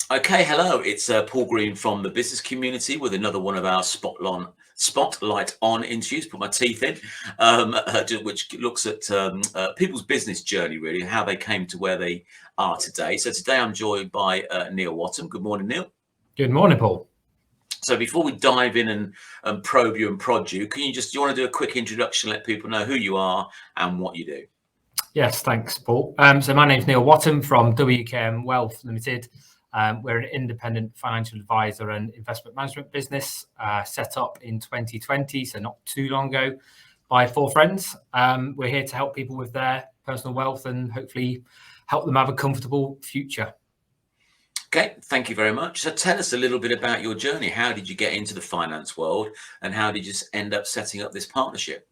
Okay, hello. It's Paul Green from the business community with another one of our spotlight on interviews. Put my teeth in, which looks at people's business journey, really, how they came to where they are today. So today I'm joined by Neil Wattam. Good morning, Neil. Good morning, Paul. So before we dive in and probe you and prod you, do you want to do a quick introduction, let people know who you are and what you do? Yes, thanks, Paul. So my name's Neil Wattam from WKM Wealth Limited. We're an independent financial advisor and investment management business set up in 2020, so not too long ago, by four friends. We're here to help people with their personal wealth and hopefully help them have a comfortable future. Okay, thank you very much. So tell us a little bit about your journey. How did you get into the finance world and how did you end up setting up this partnership?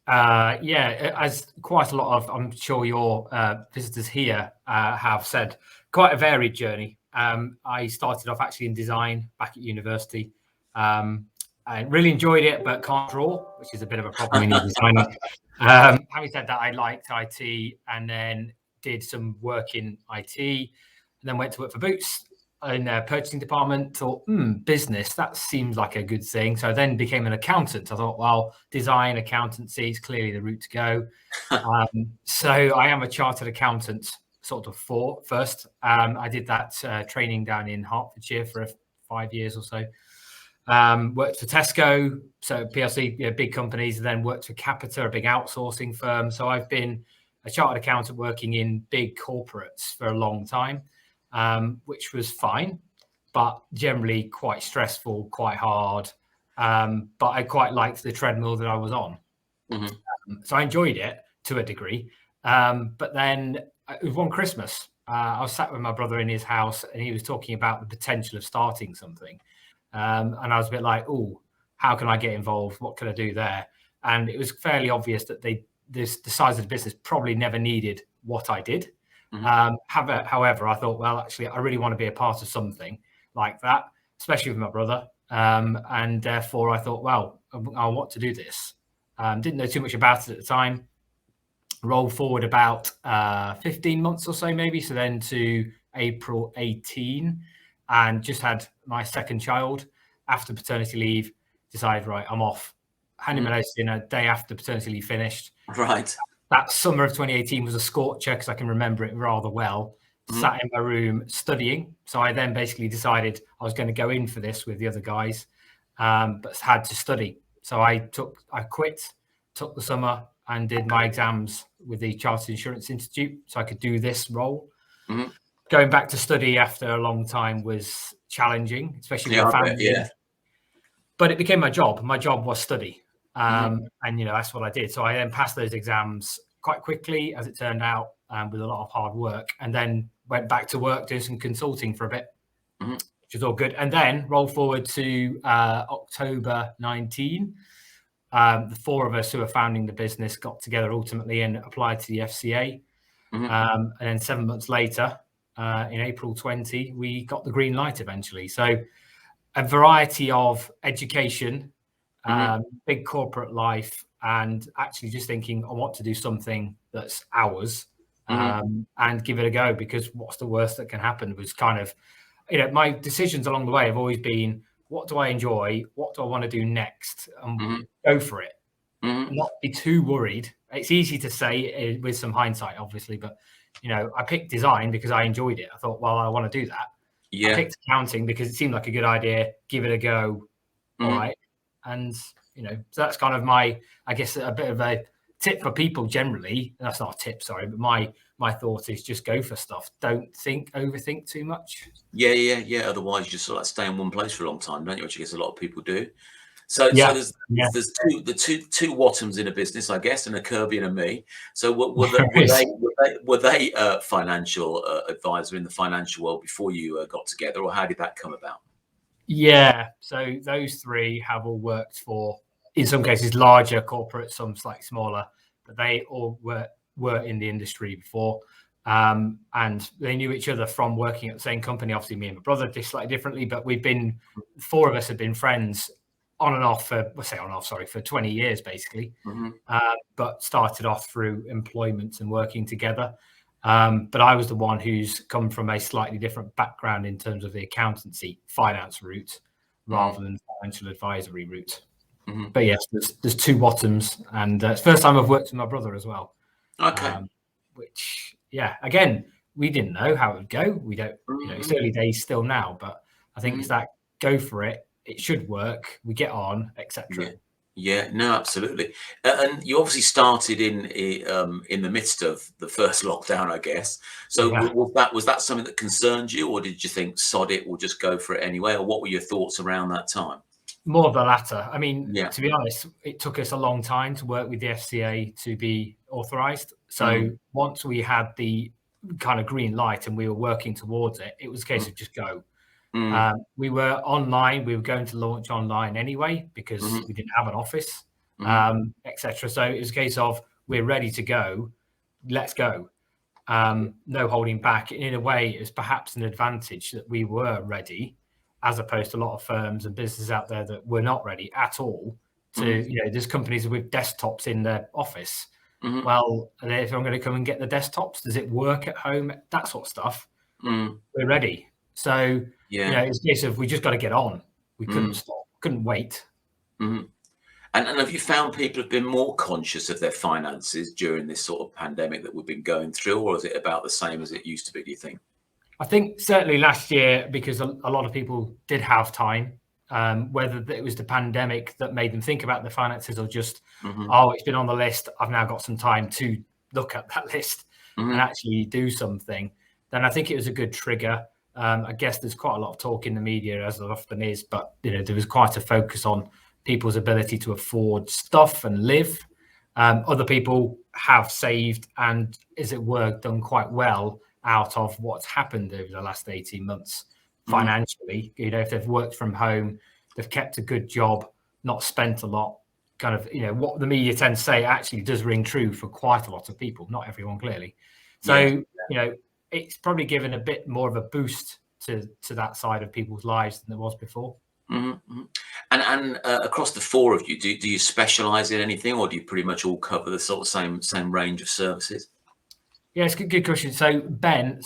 As quite a lot of, I'm sure your visitors here have said, quite a varied journey. I started off actually in design back at university. I really enjoyed it, but can't draw, which is a bit of a problem when you're designing. Having said that, I liked IT and then did some work in IT and then went to work for Boots in the purchasing department. Thought, business, that seems like a good thing. So I then became an accountant. I thought, well, design, accountancy is clearly the route to go. So I am a chartered accountant sort of first. I did that training down in Hertfordshire for 5 years or so. Worked for Tesco, so PLC, big companies, and then worked for Capita, a big outsourcing firm. So I've been a chartered accountant working in big corporates for a long time, which was fine, but generally quite stressful, quite hard. But I quite liked the treadmill that I was on. Mm-hmm. So I enjoyed it to a degree. But then it was one Christmas. I was sat with my brother in his house and he was talking about the potential of starting something. And I was a bit like, oh, how can I get involved? What can I do there? And it was fairly obvious that the size of the business probably never needed what I did. Mm-hmm. However, I thought, well, actually, I really want to be a part of something like that, especially with my brother. And therefore, I thought, well, I want to do this. Didn't know too much about it at the time. Rolled forward about 15 months or so, maybe. So then to April 18, and just had my second child after paternity leave. Decided, right, I'm off. Handed my notice in a day after paternity leave finished. Right. That summer of 2018 was a scorcher because I can remember it rather well. Sat in my room studying. So I then basically decided I was going to go in for this with the other guys, but had to study. So I quit, took the summer and did my exams with the Chartered Insurance Institute so I could do this role. Mm-hmm. Going back to study after a long time was challenging, especially with family. Yeah. But it became my job. My job was study. And, that's what I did. So I then passed those exams quite quickly, as it turned out, with a lot of hard work, and then went back to work doing some consulting for a bit, which was all good. And then roll forward to October 19. The four of us who are founding the business got together ultimately and applied to the FCA. And then 7 months later, in April 20, we got the green light eventually. So a variety of education, big corporate life, and actually just thinking, I want to do something that's ours and give it a go, because what's the worst that can happen was kind of, my decisions along the way have always been, what do I enjoy? What do I want to do next? And go for it. Not be too worried. It's easy to say with some hindsight, obviously, but, I picked design because I enjoyed it. I thought, well, I want to do that. Yeah. I picked accounting because it seemed like a good idea. Give it a go. All right. And, so that's kind of my, I guess, a bit of a tip for people generally. That's not a tip, sorry, but my thought is just go for stuff. Don't overthink too much. Yeah. Otherwise, you just sort of stay in one place for a long time, don't you? Which I guess a lot of people do. So there's two Wattams in a business, I guess, and a Kirby and a me. So were they financial advisor in the financial world before you got together, or how did that come about? Yeah, so those three have all worked for, in some cases, larger corporates, some slightly smaller, but they all were in the industry before. And they knew each other from working at the same company. Obviously, me and my brother did slightly differently, but four of us have been friends on and off for 20 years, basically. But started off through employment and working together. But I was the one who's come from a slightly different background in terms of the accountancy finance route rather than financial advisory route. But yes, there's two Wattams, and it's the first time I've worked with my brother as well. Okay. Which, yeah, again, we didn't know how it would go. We don't, it's early days still now, but I think it's that go for it. It should work. We get on, etc. Yeah, no, absolutely. And you obviously started in the midst of the first lockdown, I guess. So was that something that concerned you, or did you think, sod it, we'll just go for it anyway? Or what were your thoughts around that time? More of the latter. I mean, to be honest, it took us a long time to work with the FCA to be authorised. So once we had the kind of green light and we were working towards it, it was a case of just go. We were online. We were going to launch online anyway because we didn't have an office, etc. So it was a case of we're ready to go. Let's go. No holding back. In a way, it's perhaps an advantage that we were ready, as opposed to a lot of firms and businesses out there that were not ready at all. There's companies with desktops in their office. Well, if I'm going to come and get the desktops, does it work at home? That sort of stuff. We're ready. So, it's a case of we just got to get on. We couldn't stop, couldn't wait. And have you found people have been more conscious of their finances during this sort of pandemic that we've been going through, or is it about the same as it used to be, do you think? I think certainly last year, because a lot of people did have time, whether it was the pandemic that made them think about their finances or just, it's been on the list, I've now got some time to look at that list and actually do something, then I think it was a good trigger. I guess there's quite a lot of talk in the media, as there often is, but there was quite a focus on people's ability to afford stuff and live. Other people have saved and, as it were, done quite well out of what's happened over the last 18 months financially. If they've worked from home, they've kept a good job, not spent a lot, kind of, what the media tends to say actually does ring true for quite a lot of people, not everyone clearly. So, it's probably given a bit more of a boost to that side of people's lives than there was before. And across the four of you, do you specialize in anything, or do you pretty much all cover the sort of same range of services? Yeah, it's a good question. So Ben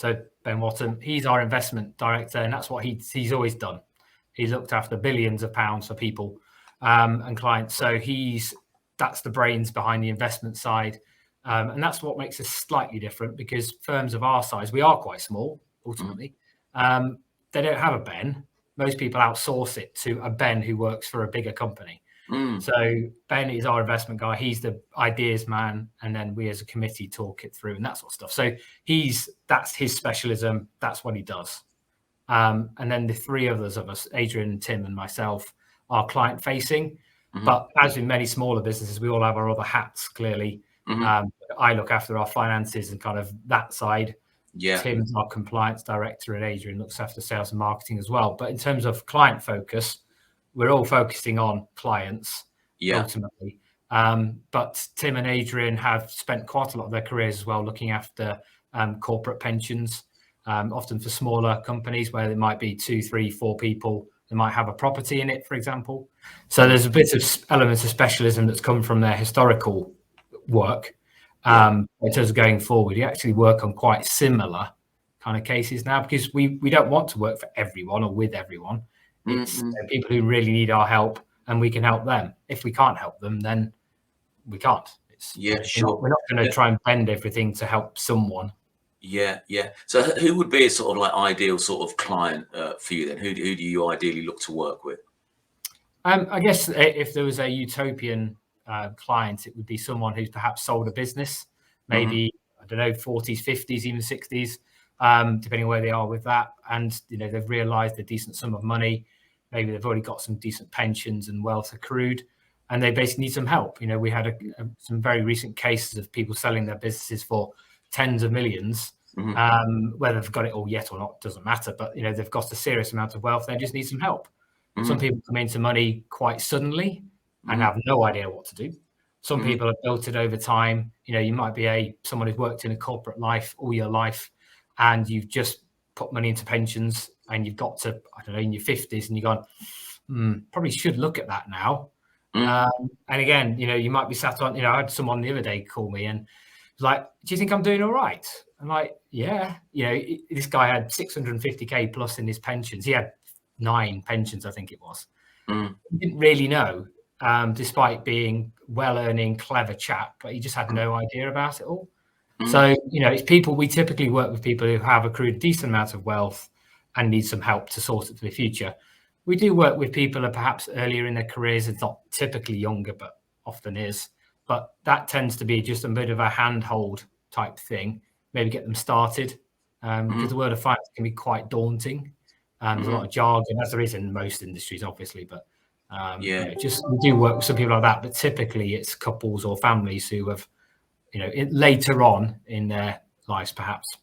Wattam, he's our investment director, and that's what he's always done. He's looked after billions of pounds for people and clients. So that's the brains behind the investment side. And that's what makes us slightly different, because firms of our size, we are quite small, ultimately. They don't have a Ben. Most people outsource it to a Ben who works for a bigger company. So Ben is our investment guy. He's the ideas man, and then we as a committee talk it through and that sort of stuff. So that's his specialism. That's what he does. And then the three others of us, Adrian, Tim, and myself, are client facing. But as in many smaller businesses, we all have our other hats, clearly. I look after our finances and kind of that side. Tim's our compliance director, and Adrian looks after sales and marketing as well. But in terms of client focus, we're all focusing on clients ultimately. But Tim and Adrian have spent quite a lot of their careers as well looking after corporate pensions, often for smaller companies where there might be 2, 3, 4 people. They might have a property in it, for example. So there's a bit of elements of specialism that's come from their historical work. In terms of going forward, you actually work on quite similar kind of cases now, because we don't want to work for everyone or with everyone. It's people who really need our help, and we can help them. If we can't help them, then we can't. We're not going to try and bend everything to help someone. So who would be a sort of like ideal sort of client for you then? Who do you ideally look to work with? I guess if there was a utopian client, it would be someone who's perhaps sold a business, maybe, I don't know, 40s, 50s, even 60s, depending on where they are with that. And, they've realized a decent sum of money. Maybe they've already got some decent pensions and wealth accrued, and they basically need some help. We had some very recent cases of people selling their businesses for tens of millions. Whether they've got it all yet or not doesn't matter, but they've got a serious amount of wealth. They just need some help. Some people come into money quite suddenly and have no idea what to do. Some people have built it over time. You might be someone who's worked in a corporate life all your life, and you've just put money into pensions, and you've got to, I don't know, in your 50s, and you've gone, probably should look at that now. And again, you might be sat on, I had someone the other day call me, and was like, do you think I'm doing all right? I'm like, yeah. This guy had 650k plus in his pensions. He had 9 pensions, I think it was. He didn't really know, despite being well-earning, clever chap, but he just had no idea about it all. So, it's people, we typically work with people who have accrued a decent amount of wealth and need some help to sort it for the future. We do work with people who are perhaps earlier in their careers. It's not typically younger, but often is. But that tends to be just a bit of a handhold type thing, maybe get them started, because the world of finance can be quite daunting. There's a lot of jargon, as there is in most industries, obviously, but we do work with some people like that, but typically it's couples or families who have, later on in their lives, perhaps.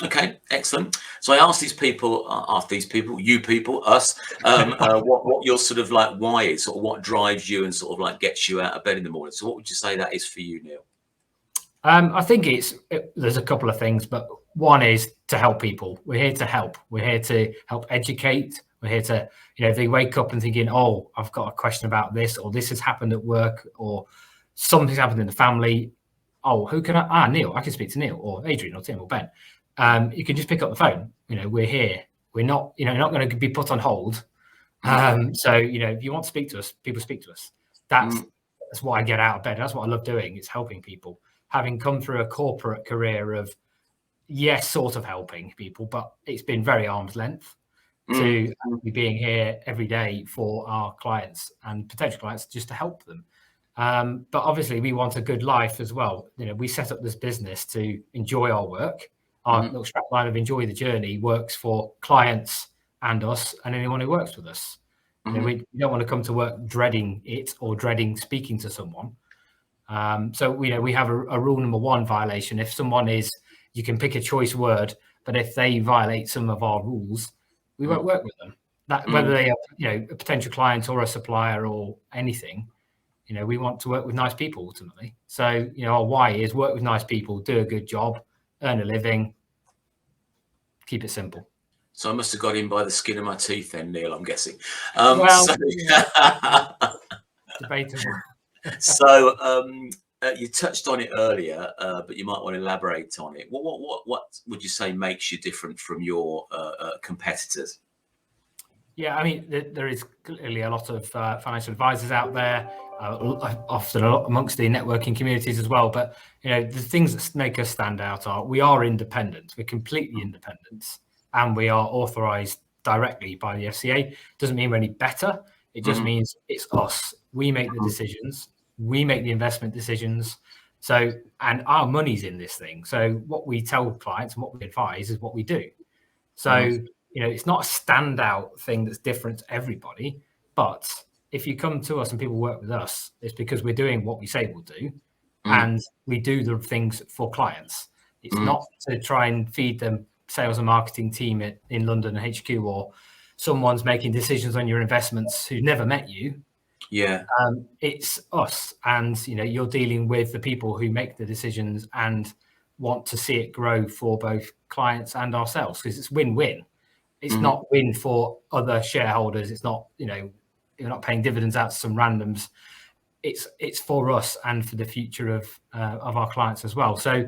Okay, excellent. So I asked these people, you people, us, what your sort of like why is, sort of what drives you and sort of like gets you out of bed in the morning. So what would you say that is for you, Neil? I think there's a couple of things, but one is to help people. We're here to help. We're here to help educate. We're here to, if they wake up and thinking, oh, I've got a question about this, or this has happened at work, or something's happened in the family. Oh, who can Neil, I can speak to Neil or Adrian or Tim or Ben. You can just pick up the phone. We're here. We're not, not going to be put on hold. So, if you want to speak to us, people speak to us. That's what I get out of bed. That's what I love doing. It's helping people. Having come through a corporate career of, yes, sort of helping people, but it's been very arm's length to be being here every day for our clients and potential clients just to help them. But obviously we want a good life as well. We set up this business to enjoy our work. Our little strapline of enjoy the journey works for clients and us and anyone who works with us. We don't want to come to work dreading it or dreading speaking to someone. So we have a rule number 1 violation. If someone you can pick a choice word, but if they violate some of our rules, we won't work with them. That whether they are a potential client or a supplier or anything, we want to work with nice people ultimately. So our why is work with nice people, do a good job, earn a living, keep it simple. So I must have got in by the skin of my teeth then, Neil, I'm guessing. Debatable. So you touched on it earlier, but you might want to elaborate on it. What would you say makes you different from your competitors? Yeah, I mean, there is clearly a lot of financial advisors out there, often a lot amongst the networking communities as well. But, the things that make us stand out are we are independent. We're completely independent, and we are authorized directly by the FCA. Doesn't mean we're any better. It just means it's us. We make the decisions. We make the investment decisions. So, and our money's in this thing. So what we tell clients and what we advise is what we do. So, it's not a standout thing that's different to everybody. But if you come to us and people work with us, it's because we're doing what we say we'll do. And we do the things for clients. It's not to try and feed them sales and marketing team in London HQ, or someone's making decisions on your investments who never met you. Yeah. It's us, and you're dealing with the people who make the decisions and want to see it grow for both clients and ourselves, because it's win-win. It's not win for other shareholders. It's not, you're not paying dividends out to some randoms. It's for us and for the future of our clients as well. So,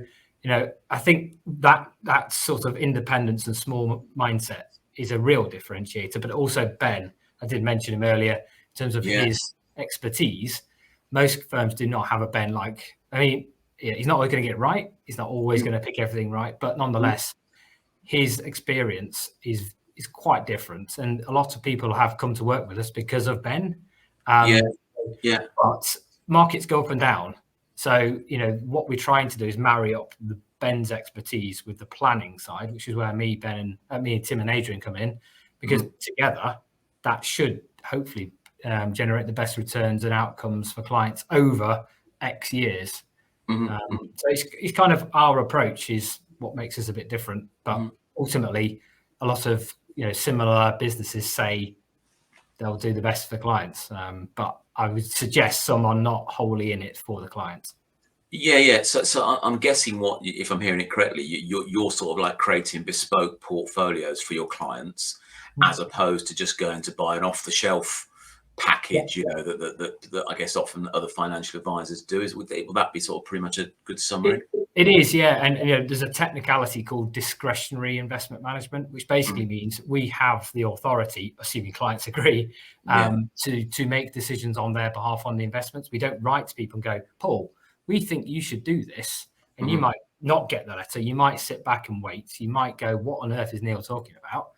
I think that sort of independence and small mindset is a real differentiator. But also Ben, I did mention him earlier, in terms of his expertise. Most firms do not have a Ben like, he's not always going to get it right. He's not always going to pick everything right. But nonetheless, his experience is quite different. And a lot of people have come to work with us because of Ben. But markets go up and down. So, what we're trying to do is marry up the Ben's expertise with the planning side, which is where me and Tim and Adrian come in, because together that should hopefully generate the best returns and outcomes for clients over X years. So it's kind of our approach is what makes us a bit different. But ultimately, a lot of similar businesses say they'll do the best for clients. But I would suggest some are not wholly in it for the clients. Yeah. So I'm guessing if I'm hearing it correctly, you're sort of like creating bespoke portfolios for your clients, as opposed to just going to buy an off-the-shelf package, you know, that I guess often other financial advisors do. Would that be sort of pretty much a good summary? It is, yeah. And you know, there's a technicality called discretionary investment management, which basically means we have the authority, assuming clients agree, to make decisions on their behalf on the investments. We don't write to people and go, Paul, we think you should do this. And you might not get the letter. You might sit back and wait. You might go, what on earth is Neil talking about?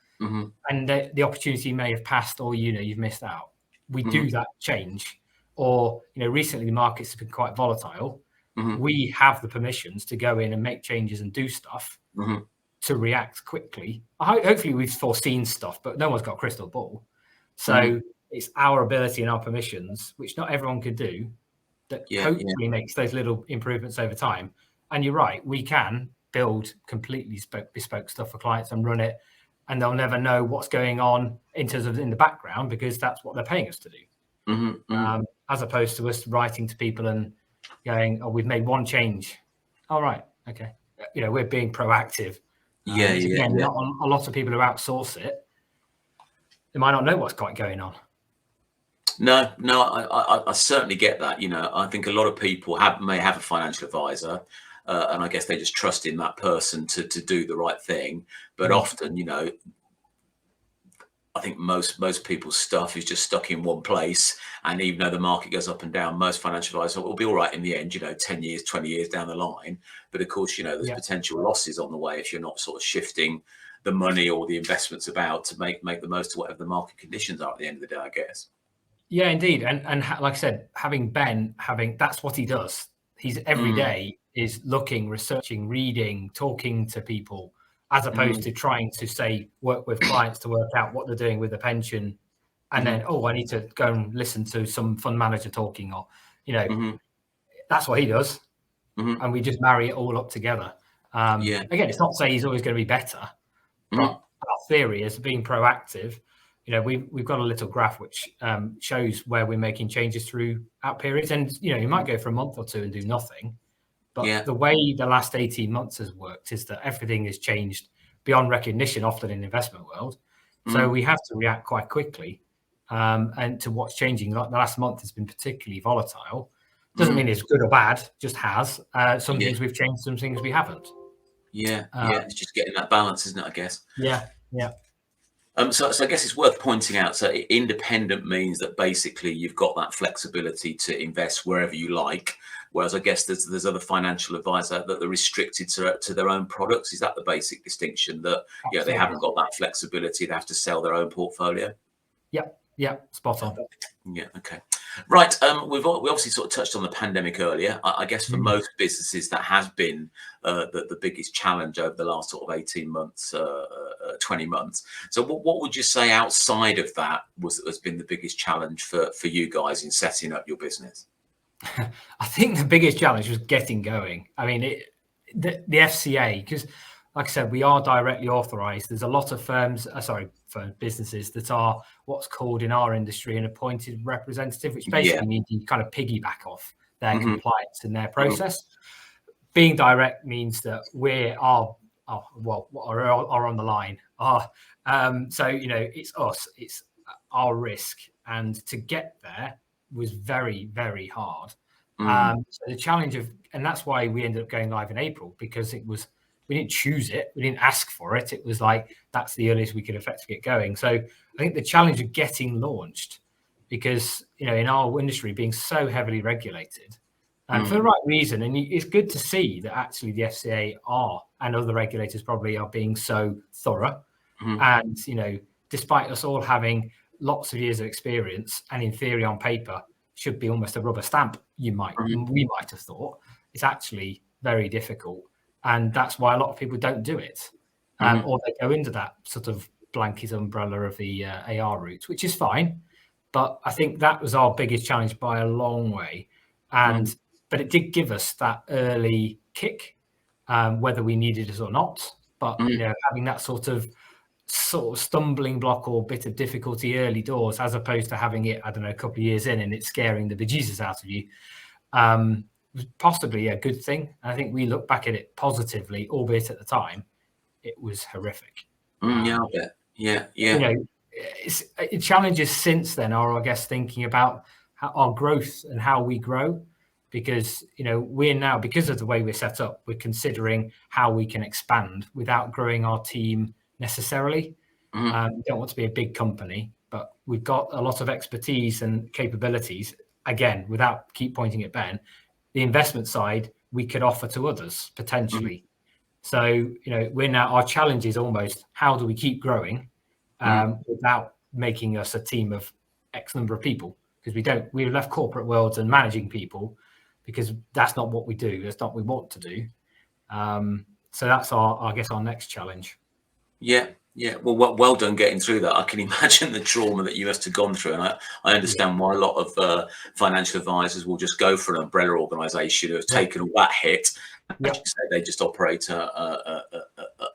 And the opportunity may have passed, or, you know, you've missed out. We do that change. Or, you know, recently the markets have been quite volatile. We have the permissions to go in and make changes and do stuff to react quickly. Hopefully we've foreseen stuff, but no one's got a crystal ball. So it's our ability and our permissions, which not everyone could do, that hopefully makes those little improvements over time. And you're right, we can build completely bespoke stuff for clients and run it, and they'll never know what's going on in terms of in the background, because that's what they're paying us to do. As opposed to us writing to people and going, oh, we've made one change. All right, okay. You know, we're being proactive. Not a lot of people who outsource it, they might not know what's quite going on. No, I certainly get that. You know, I think a lot of people may have a financial advisor, and I guess they just trust in that person to do the right thing. But often, you know, I think most people's stuff is just stuck in one place. And even though the market goes up and down, most financial advisors will be all right in the end, you know, 10 years, 20 years down the line. But of course, you know, there's potential losses on the way if you're not sort of shifting the money or the investments about to make the most of whatever the market conditions are at the end of the day, I guess. Yeah, indeed. And like I said, having Ben, that's what he does. He's every day is looking, researching, reading, talking to people, as opposed to trying to, say, work with clients to work out what they're doing with the pension. And then, I need to go and listen to some fund manager talking, or, you know, that's what he does. And we just marry it all up together. Again, it's not to say he's always going to be better, but our theory is being proactive. You know, we've got a little graph which shows where we're making changes throughout periods. And, you know, you might go for a month or two and do nothing. But the way the last 18 months has worked is that everything has changed beyond recognition, often in the investment world. So we have to react quite quickly and to what's changing. Like the last month has been particularly volatile. Doesn't mean it's good or bad, just has. Some things we've changed, some things we haven't. It's just getting that balance, isn't it, I guess? Yeah. So I guess it's worth pointing out, so independent means that basically you've got that flexibility to invest wherever you like, whereas I guess there's other financial advisors that are restricted to their own products. Is that the basic distinction, that they haven't got that flexibility, they have to sell their own portfolio? Yep, spot on. Yeah, okay. Right, we obviously sort of touched on the pandemic earlier. I guess for most businesses that has been the biggest challenge over the last sort of 18 months, 20 months. So what would you say outside of that has been the biggest challenge for you guys in setting up your business? I think the biggest challenge was getting going. I mean, the FCA, because like I said, we are directly authorized. There's a lot of businesses that are what's called in our industry an appointed representative, which basically means you kind of piggyback off their compliance and their process. Being direct means that we are on the line. So, you know, it's us, it's our risk. And to get there was very, very hard. So the challenge and that's why we ended up going live in April, because we didn't choose it. We didn't ask for it. It was like, that's the earliest we could effectively get going. So I think the challenge of getting launched, because, you know, in our industry being so heavily regulated, and for the right reason, and it's good to see that actually the FCA and other regulators probably are being so thorough. And, you know, despite us all having lots of years of experience and in theory on paper should be almost a rubber stamp, we might have thought, it's actually very difficult. And that's why a lot of people don't do it. Or they go into that sort of blanket umbrella of the AR route, which is fine. But I think that was our biggest challenge by a long way. But it did give us that early kick, whether we needed it or not. But, you know, having that sort of stumbling block or bit of difficulty early doors, as opposed to having it, I don't know, a couple of years in and it's scaring the bejesus out of you, was possibly a good thing. And I think we look back at it positively, albeit at the time it was horrific. I bet. Yeah. You know, challenges since then are, I guess, thinking about our growth and how we grow, because we're now, because of the way we're set up, we're considering how we can expand without growing our team necessarily. We don't want to be a big company, but we've got a lot of expertise and capabilities. Again, without keep pointing at Ben, the investment side we could offer to others potentially. So we're now, our challenge is almost how do we keep growing without making us a team of X number of people, because we've left corporate worlds and managing people because that's not what we do. That's not what we want to do. So that's I guess our next challenge. Yeah. Well done getting through that. I can imagine the trauma that you must have gone through, and I understand why a lot of financial advisors will just go for an umbrella organisation who have taken all that hit. As you say, they just operate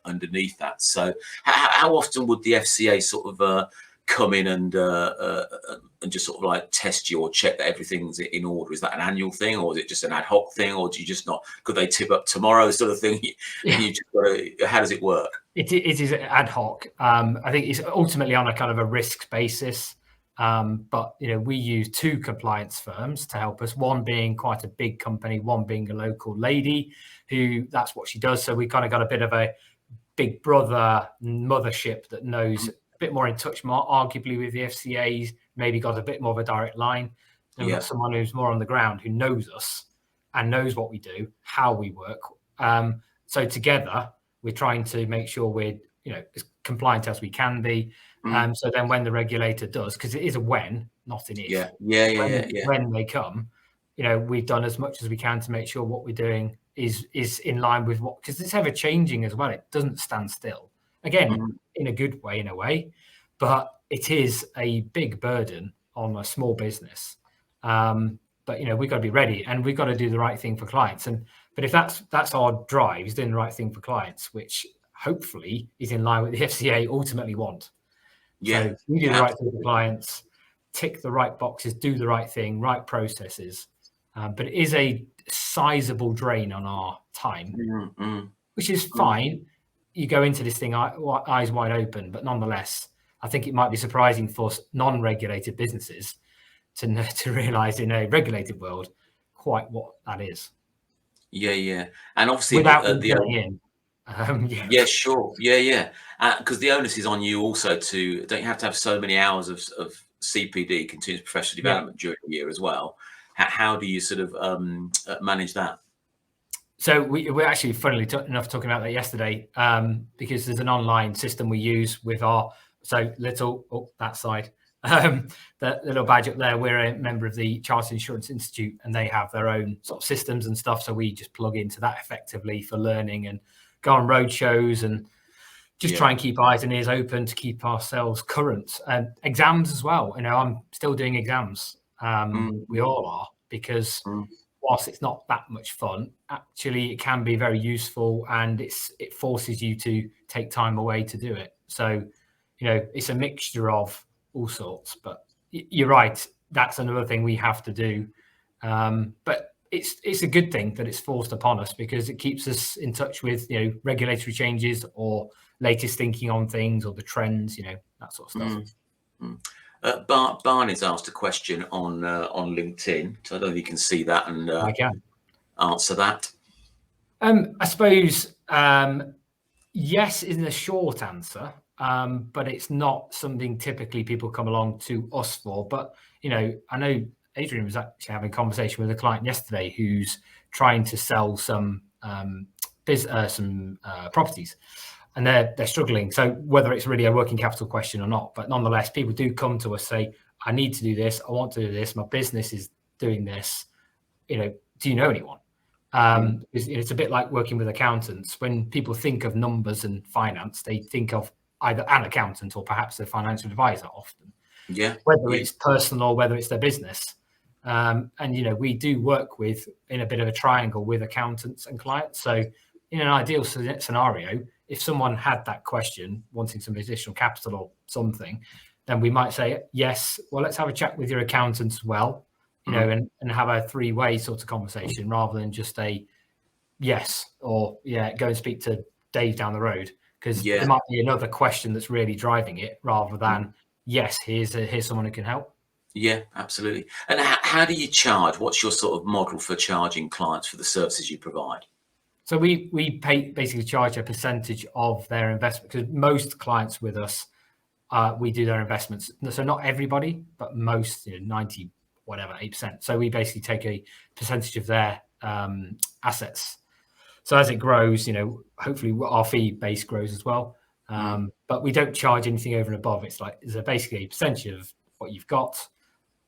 underneath that. So, how often would the FCA sort of come in and just sort of like test you or check that everything's in order? Is that an annual thing, or is it just an ad hoc thing, or do you just not? Could they tip up tomorrow, sort of thing? And you just got to, how does it work? It is ad hoc. I think it's ultimately on a kind of a risk basis. But we use 2 compliance firms to help us. One being quite a big company, one being a local lady who that's what she does. So we kind of got a bit of a big brother mothership that knows a bit more in touch, more arguably with the FCA's, maybe got a bit more of a direct line. And we've got someone who's more on the ground who knows us and knows what we do, how we work. So together we're trying to make sure we're as compliant as we can be. So then when the regulator does, because it is a when, not an if. When they come, we've done as much as we can to make sure what we're doing is in line with what, because it's ever changing as well. It doesn't stand still. Again, in a good way, in a way, but it is a big burden on a small business. But we've got to be ready, and we've got to do the right thing for clients. But if that's our drive, is doing the right thing for clients, which hopefully is in line with the FCA ultimately want. So we do the right thing for clients, tick the right boxes, do the right thing, right processes. But it is a sizable drain on our time, which is fine. You go into this thing eyes wide open, but nonetheless, I think it might be surprising for non-regulated businesses to realize in a regulated world quite what that is. And obviously without sure. Because the onus is on you also to, don't you have to have so many hours of CPD, continuous professional development, during the year as well? How do you sort of manage that? So we're actually, funnily enough, talking about that yesterday, because there's an online system we use with our that side. The little badge up there, we're a member of the Chartered Insurance Institute, and they have their own sort of systems and stuff. So we just plug into that effectively for learning and go on road shows and just try and keep eyes and ears open to keep ourselves current. Exams as well. I'm still doing exams. We all are, because whilst it's not that much fun, actually it can be very useful, and it forces you to take time away to do it. So, it's a mixture of all sorts, but you're right. That's another thing we have to do. But it's a good thing that it's forced upon us, because it keeps us in touch with, regulatory changes or latest thinking on things, or the trends, that sort of stuff. Barney's asked a question on LinkedIn, so I don't know if you can see that and I can answer that. I suppose yes is the short answer, but it's not something typically people come along to us for. But I know Adrian was actually having a conversation with a client yesterday who's trying to sell some properties, and they're struggling. So whether it's really a working capital question or not, but nonetheless, people do come to us, say, I need to do this, I want to do this, my business is doing this, do you know anyone? It's a bit like working with accountants. When people think of numbers and finance, they think of either an accountant or perhaps a financial advisor often, whether it's personal or whether it's their business. And we do work in a bit of a triangle with accountants and clients. So in an ideal scenario, if someone had that question, wanting some additional capital or something, then we might say, yes, well, let's have a chat with your accountant as well, and have a 3-way sort of conversation, rather than just a yes or go and speak to Dave down the road, because there might be another question that's really driving it, rather than yes, here's someone who can help. Yeah, absolutely. And how do you charge? What's your sort of model for charging clients for the services you provide? So we basically charge a percentage of their investment, because most clients with us, we do their investments. So not everybody, but most, 90 whatever 8%. So we basically take a percentage of their assets. So as it grows, hopefully our fee base grows as well. But we don't charge anything over and above. It's basically a percentage of what you've got,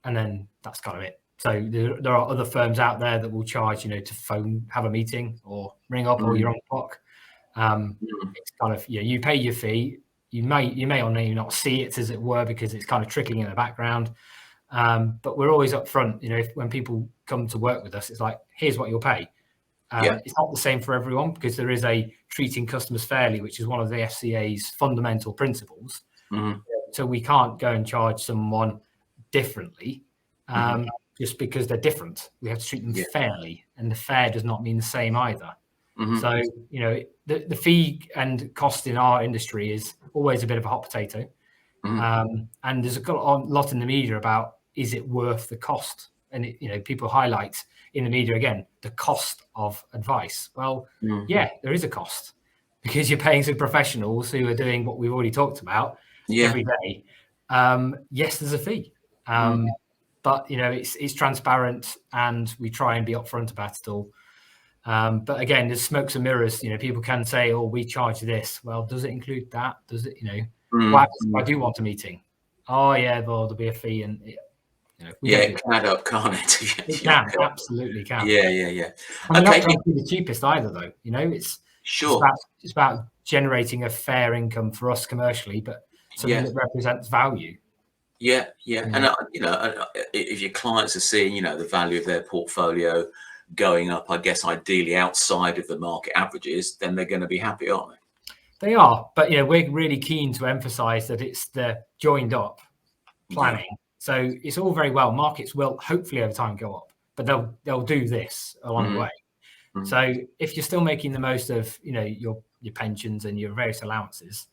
and then that's kind of it. So there are other firms out there that will charge, to phone, have a meeting, or ring up, or you're on the clock. It's kind of, you pay your fee. You may or may not see it, as it were, because it's kind of trickling in the background. But we're always up front. When people come to work with us, it's like, here's what you'll pay. It's not the same for everyone, because there is a treating customers fairly, which is one of the FCA's fundamental principles. So we can't go and charge someone differently just because they're different. We have to treat them fairly, and the fair does not mean the same either. So, the fee and cost in our industry is always a bit of a hot potato. And there's a lot in the media about, is it worth the cost? And people highlight in the media, again, the cost of advice. Well, yeah, there is a cost, because you're paying some professionals who are doing what we've already talked about every day. Yes, there's a fee. But it's transparent, and we try and be upfront about it all. But again, there's smokes and mirrors. People can say, "Oh, we charge this." Well, does it include that? Does it? What happens if I do want a meeting? Oh, yeah, well, there'll be a fee, and it can add up, can't it? It can, absolutely can. Yeah. I mean, not trying to be the cheapest either, though. It's about generating a fair income for us commercially, but something that represents value. Yeah. And if your clients are seeing, the value of their portfolio going up, I guess ideally outside of the market averages, then they're going to be happy, aren't they? They are, but we're really keen to emphasize that it's the joined up planning. So it's all very well. Markets will hopefully over time go up, but they'll do this along the way. So if you're still making the most of your pensions and your various allowances,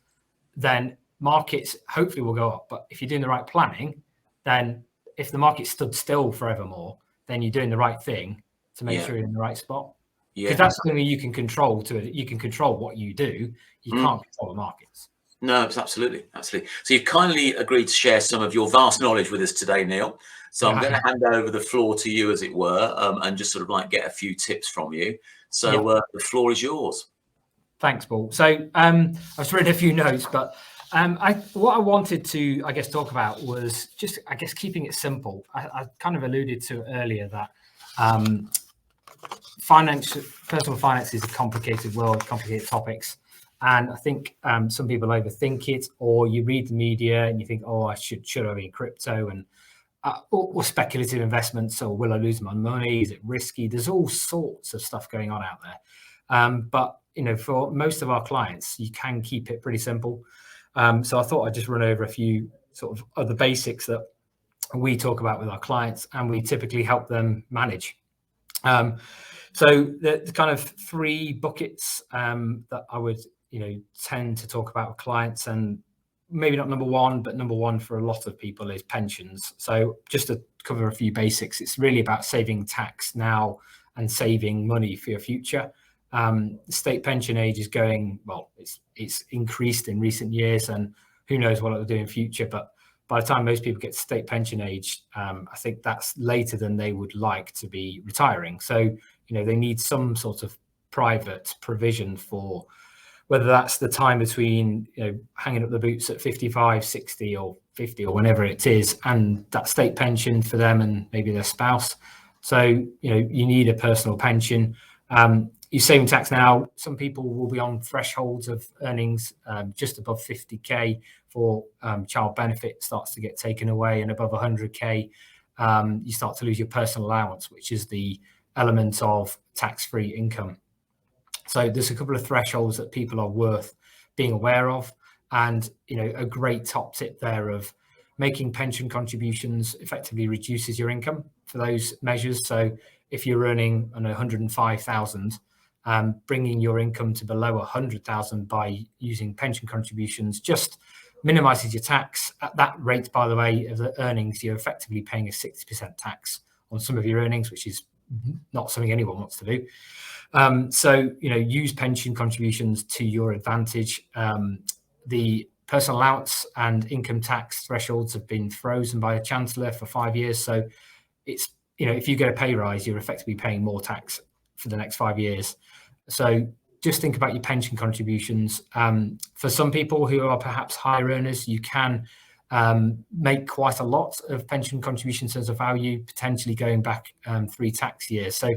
then markets hopefully will go up. But if you're doing the right planning, then if the market stood still forevermore, then you're doing the right thing to make sure you're in the right spot. Because that's something you can control. You can control what you do. You can't control the markets. No, it's absolutely. So you've kindly agreed to share some of your vast knowledge with us today, Neil. So I'm going to hand over the floor to you, as it were, and just sort of get a few tips from you. So the floor is yours. Thanks, Paul. So I've just read a few notes, but what I wanted to, talk about was just, keeping it simple. I kind of alluded to earlier that personal finance is a complicated world, complicated topics. And I think some people overthink it, or you read the media and you think, oh, I should I be in crypto and or speculative investments, or will I lose my money? Is it risky? There's all sorts of stuff going on out there. But for most of our clients, you can keep it pretty simple. So I thought I'd just run over a few sort of other basics that we talk about with our clients, and we typically help them manage. So the kind of three buckets that I would tend to talk about with clients, and maybe not number one, but number one for a lot of people is pensions. So just to cover a few basics, it's really about saving tax now and saving money for your future. The state pension age is going, well, it's increased in recent years, and who knows what it'll do in future. But by the time most people get to state pension age, I think that's later than they would like to be retiring. So, they need some sort of private provision for whether that's the time between hanging up the boots at 55, 60 or 50 or whenever it is, and that state pension for them and maybe their spouse. So, you need a personal pension. You're saving tax now. Some people will be on thresholds of earnings just above 50k for child benefit starts to get taken away, and above 100k, you start to lose your personal allowance, which is the element of tax-free income. So there's a couple of thresholds that people are worth being aware of, and a great top tip there of making pension contributions effectively reduces your income for those measures. So if you're earning 105,000, bringing your income to below 100,000 by using pension contributions just minimises your tax. At that rate, by the way, of the earnings, you're effectively paying a 60% tax on some of your earnings, which is not something anyone wants to do. So, use pension contributions to your advantage. The personal allowance and income tax thresholds have been frozen by the Chancellor for 5 years. So it's, if you get a pay rise, you're effectively paying more tax for the next 5 years. So just think about your pension contributions. For some people who are perhaps higher earners, you can make quite a lot of pension contributions as a value, potentially going back 3 tax years. So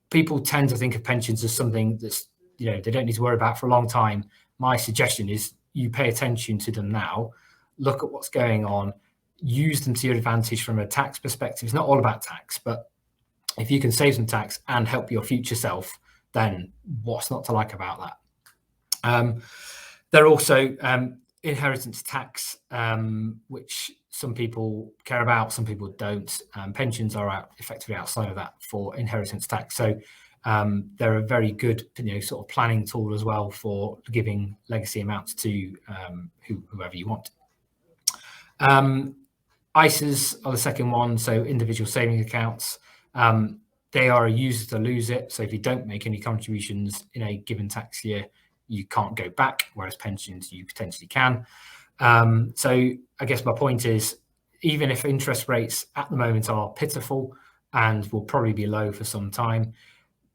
people tend to think of pensions as something that's, they don't need to worry about for a long time. My suggestion is you pay attention to them now, look at what's going on, use them to your advantage from a tax perspective. It's not all about tax, but if you can save some tax and help your future self, then what's not to like about that? There are also inheritance tax, which some people care about, some people don't. Pensions are effectively outside of that for inheritance tax. So they're a very good sort of planning tool as well for giving legacy amounts to whoever you want. ISAs are the second one, so individual savings accounts. They are a use it or lose it. So if you don't make any contributions in a given tax year, you can't go back, whereas pensions you potentially can. So I guess my point is, even if interest rates at the moment are pitiful and will probably be low for some time,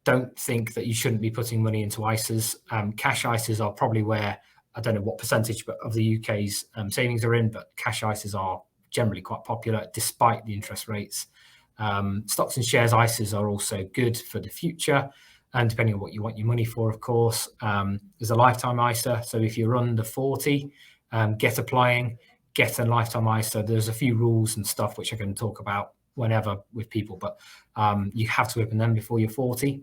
don't think that you shouldn't be putting money into ISAs. Cash ISAs are probably where, I don't know what percentage of the UK's savings are in, but cash ISAs are generally quite popular despite the interest rates. Stocks and shares ISAs are also good for the future, and depending on what you want your money for, of course. There's a lifetime ISA, so if you're under 40, get applying, get a lifetime ISA. There's a few rules and stuff which I can talk about whenever with people, but you have to open them before you're 40.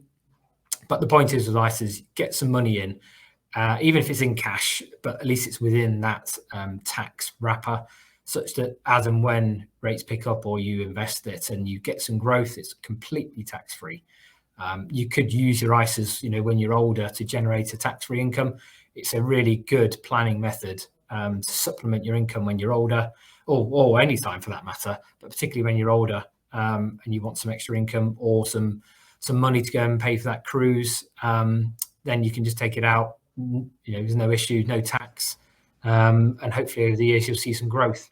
But the point is with ISAs, get some money in, even if it's in cash, but at least it's within that tax wrapper, such that as and when rates pick up or you invest it and you get some growth, it's completely tax-free. You could use your ISAs, when you're older, to generate a tax-free income. It's a really good planning method to supplement your income when you're older, or any time for that matter, but particularly when you're older and you want some extra income or some money to go and pay for that cruise. Then you can just take it out. There's no issue, no tax, and hopefully over the years you'll see some growth.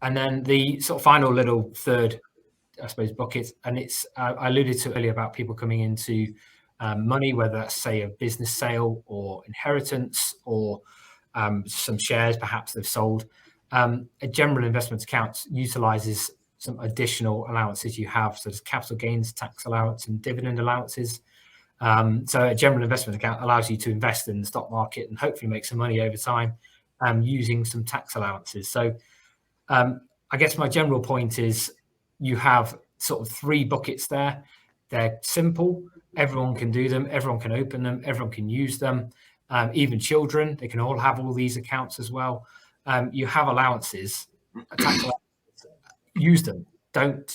And then the sort of final little third, I suppose, bucket, and it's I alluded to earlier about people coming into money, whether that's, say, a business sale or inheritance or some shares perhaps they've sold. A general investment account utilizes some additional allowances you have, so there's capital gains tax allowance and dividend allowances. So a general investment account allows you to invest in the stock market and hopefully make some money over time using some tax allowances. So I guess my general point is you have sort of 3 buckets there. They're simple. Everyone can do them. Everyone can open them. Everyone can use them. Even children, they can all have all these accounts as well. You have allowances, tax allowances. Use them. Don't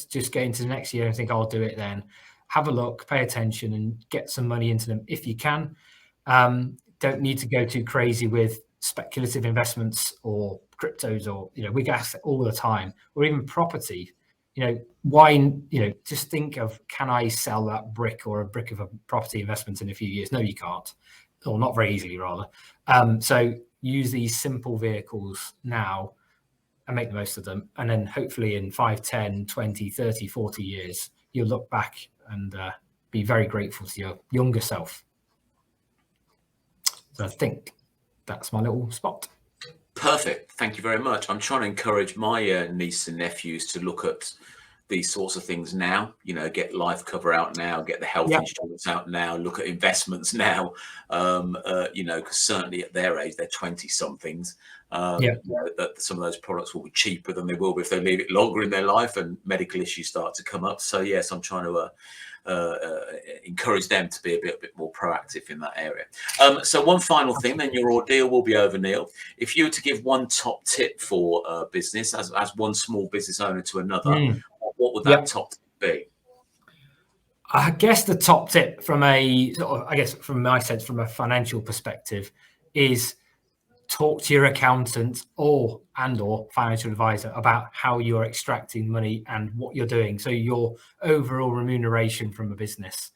just get into the next year and think I'll do it then. Have a look, pay attention, and get some money into them if you can. Don't need to go too crazy with speculative investments or cryptos, or we get all the time, or even property. Why? Just think of, can I sell that brick or a brick of a property investment in a few years? No, you can't, or not very easily, rather. So use these simple vehicles now and make the most of them, and then hopefully in 5, 10, 20, 30, 40 years you'll look back and be very grateful to your younger self. So I think that's my little spot. Perfect. Thank you very much. I'm trying to encourage my niece and nephews to look at these sorts of things now. Get life cover out now, get the health insurance out now, look at investments now. Because certainly at their age, they're 20-somethings. That some of those products will be cheaper than they will be if they leave it longer in their life and medical issues start to come up. So yes, I'm trying to encourage them to be a bit more proactive in that area. So one final thing, then your ordeal will be over, Neil. If you were to give one top tip for business, as one small business owner to another, what would that top tip be? I guess the top tip from from my sense, from a financial perspective, is talk to your accountant or financial advisor about how you're extracting money and what you're doing. So your overall remuneration from a business,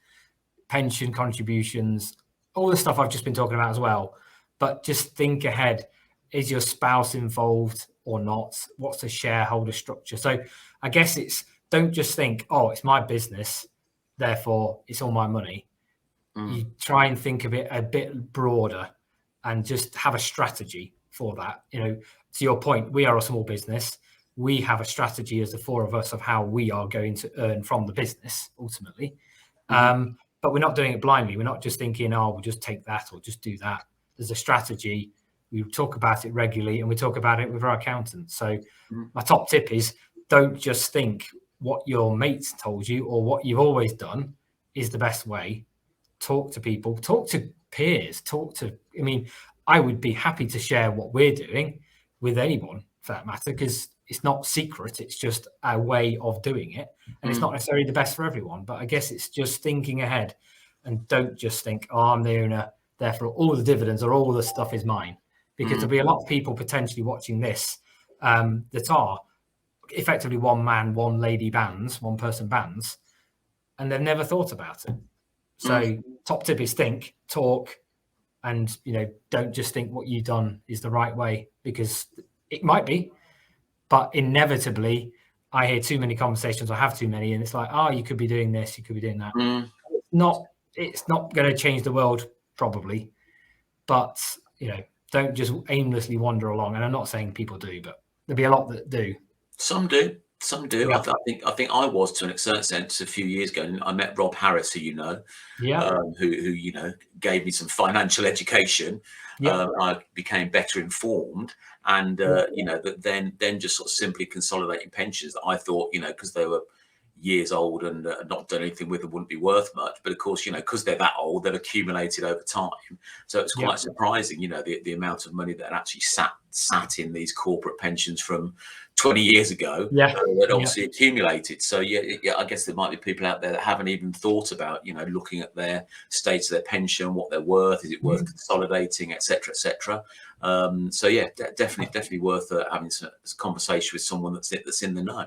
pension contributions, all the stuff I've just been talking about as well. But just think ahead. Is your spouse involved or not? What's the shareholder structure? So I guess it's, don't just think, oh, it's my business, therefore it's all my money. You try and think of it a bit broader and just have a strategy for that. You know, to your point, we are a small business. We have a strategy as the four of us of how we are going to earn from the business ultimately. But we're not doing it blindly. We're not just thinking, oh, we'll just take that or just do that. There's a strategy. We talk about it regularly and we talk about it with our accountants. So my top tip is, don't just think what your mates told you or what you've always done is the best way. Talk to people, talk to peers, I mean, I would be happy to share what we're doing with anyone for that matter, because it's not secret. It's just a way of doing it. And it's not necessarily the best for everyone, but I guess it's just thinking ahead and don't just think, oh, I'm the owner, therefore all the dividends or all the stuff is mine. Because there'll be a lot of people potentially watching this that are effectively one man, one lady bands, one person bands, and they've never thought about it. So top tip is think, talk, and, you know, don't just think what you've done is the right way, because it might be, but inevitably I hear too many conversations, or have too many, and it's like, oh, you could be doing this, you could be doing that. It's not going to change the world probably, but, you know, don't just aimlessly wander along. And I'm not saying people do, but there'll be a lot that do. Some do. Yeah. I think I was, to an certain sense, a few years ago. And I met Rob Harris, who you know, who you know, gave me some financial education. I became better informed, and you know, that then just sort of simply consolidating pensions that I thought, you know, because they were years old and not done anything with them, wouldn't be worth much. But of course, you know, because they're that old, they've accumulated over time. So it's quite surprising, you know, the amount of money that actually sat in these corporate pensions from 20 years ago that obviously accumulated. So yeah, I guess there might be people out there that haven't even thought about, you know, looking at their state of their pension, what they're worth, is it worth consolidating, etc., etc. So yeah, definitely worth having a conversation with someone that's in the know.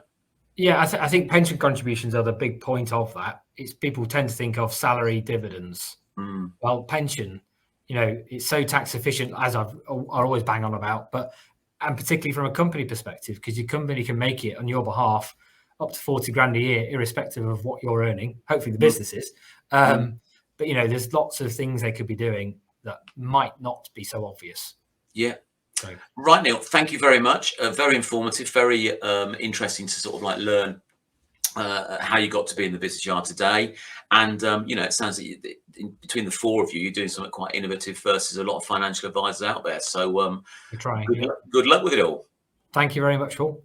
Yeah, I think pension contributions are the big point of that. It's people tend to think of salary, dividends. Well, pension, you know, it's so tax efficient, as I always bang on about, and particularly from a company perspective, because your company can make it on your behalf up to 40 grand a year, irrespective of what you're earning. Hopefully the business is. But, you know, there's lots of things they could be doing that might not be so obvious. Yeah. Right, Neil, thank you very much. Very informative, very interesting to sort of like learn how you got to be in the business you are today. And, you know, it sounds like between the four of you, you're doing something quite innovative versus a lot of financial advisors out there. So we're trying. Good luck with it all. Thank you very much, Paul.